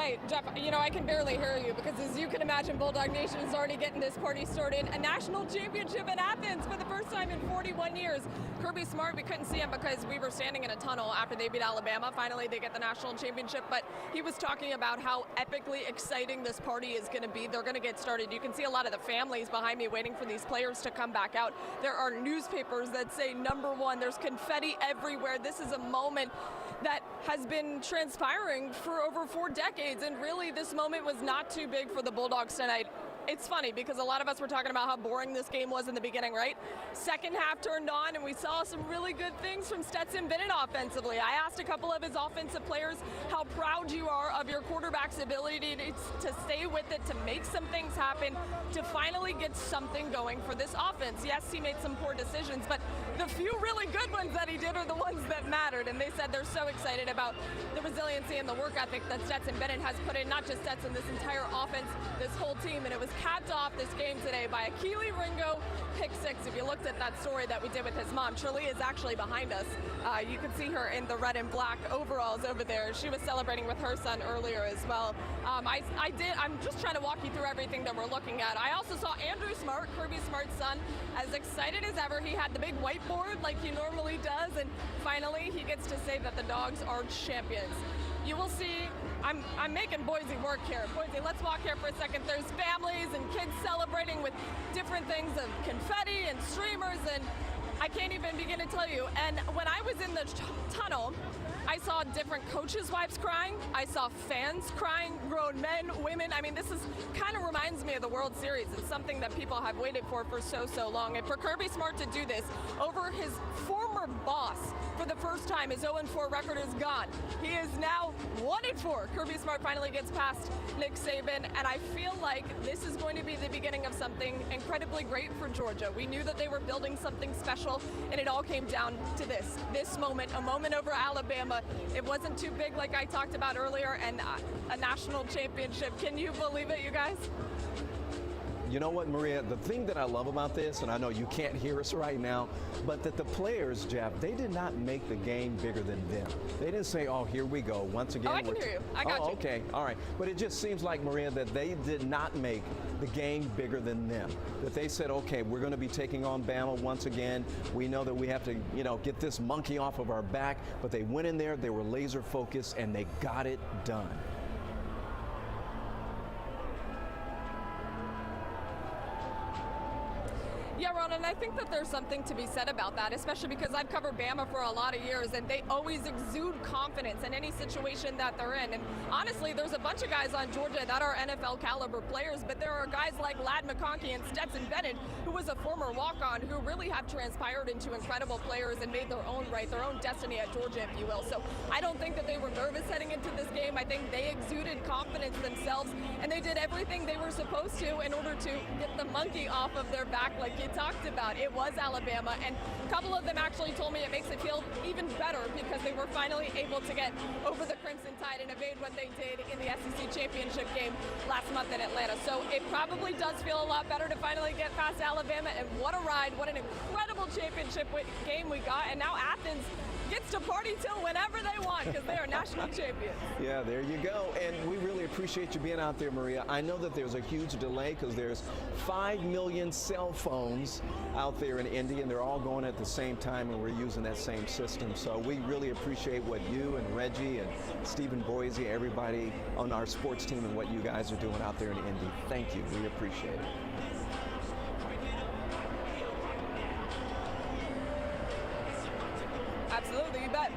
Hey, Jeff, I can barely hear you because as you can imagine, Bulldog Nation is already getting this party started. A national championship in Athens for the first time in 41 years. Kirby Smart, we couldn't see him because we were standing in a tunnel after they beat Alabama. Finally, they get the national championship, but he was talking about how epically exciting this party is going to be. They're going to get started. You can see a lot of the families behind me waiting for these players to come back out. There are newspapers that say #1. There's confetti everywhere. This is a moment that has been transpiring for over 4 decades, and really this moment was not too big for the Bulldogs tonight. It's funny because a lot of us were talking about how boring this game was in the beginning, right? Second half turned on and we saw some really good things from Stetson Bennett offensively. I asked a couple of his offensive players how proud you are of your quarterback's ability to stay with it, to make some things happen, to finally get something going for this offense. Yes, he made some poor decisions, but the few really good ones that he did are the ones that mattered, and they said they're so excited about the resiliency and the work ethic that Stetson Bennett has put in, not just Stetson, this entire offense, this whole team, and it was capped off this game today by a Keely Ringo pick 6. If you looked at that story that we did with his mom, Shirley is actually behind us. You can see her in the red and black overalls over there. She was celebrating with her son earlier as well. I'm just trying to walk you through everything that we're looking at. I also saw Andrew Smart, Kirby Smart's son, as excited as ever. He had the big whiteboard like he normally does, and finally he gets to say that the Dogs are champions. You will see, I'm making Boise work here. Boise, let's walk here for a second. There's families and kids celebrating with different things of confetti and streamers, and I can't even begin to tell you. And when I was in the tunnel, I saw different coaches' wives crying. I saw fans crying, grown men, women. I mean, this is kind of reminds me of the World Series. It's something that people have waited for so long. And for Kirby Smart to do this over his former boss for the first time, his 0-4 record is gone. He is now 1-4. Kirby Smart finally gets past Nick Saban, and I feel like this is going to be the beginning of something incredibly great for Georgia. We knew that they were building something special, and it all came down to this moment, a moment over Alabama. It wasn't too big like I talked about earlier, and a national championship. Can you believe it, you guys? You know what, Maria, the thing that I love about this, and I know you can't hear us right now, but that the players, Jeff, they did not make the game bigger than them. They didn't say, oh, here we go, once again. Oh, I can hear you. I got you. Okay, all right. But it just seems like, Maria, that they did not make the game bigger than them. That they said, okay, we're going to be taking on Bama once again. We know that we have to, get this monkey off of our back. But they went in there, they were laser focused, and they got it done. Yeah, Ron, and I think that there's something to be said about that, especially because I've covered Bama for a lot of years, and they always exude confidence in any situation that they're in. And honestly, there's a bunch of guys on Georgia that are NFL caliber players, but there are guys like Ladd McConkey and Stetson Bennett, who was a former walk-on, who really have transpired into incredible players and made their own right, their own destiny at Georgia, if you will. So I don't think that they were nervous heading into this game. I think they exuded confidence themselves, and they did everything they were supposed to in order to get the monkey off of their back, like you talked about. It was Alabama, and a couple of them actually told me it makes it feel even better because they were finally able to get over the Crimson Tide and evade what they did in the SEC championship game last month in Atlanta. So it probably does feel a lot better to finally get past Alabama, and what a ride, what an incredible championship game we got, and now Athens gets to party till whenever they want because they are national champions. Yeah, there you go. And we really appreciate you being out there, Maria. I know that there's a huge delay because there's 5 million cell phones out there in Indy, and they're all going at the same time, and we're using that same system. So we really appreciate what you and Reggie and Stephen Boise, everybody on our sports team, and what you guys are doing out there in Indy. Thank you. We appreciate it. Absolutely, you bet.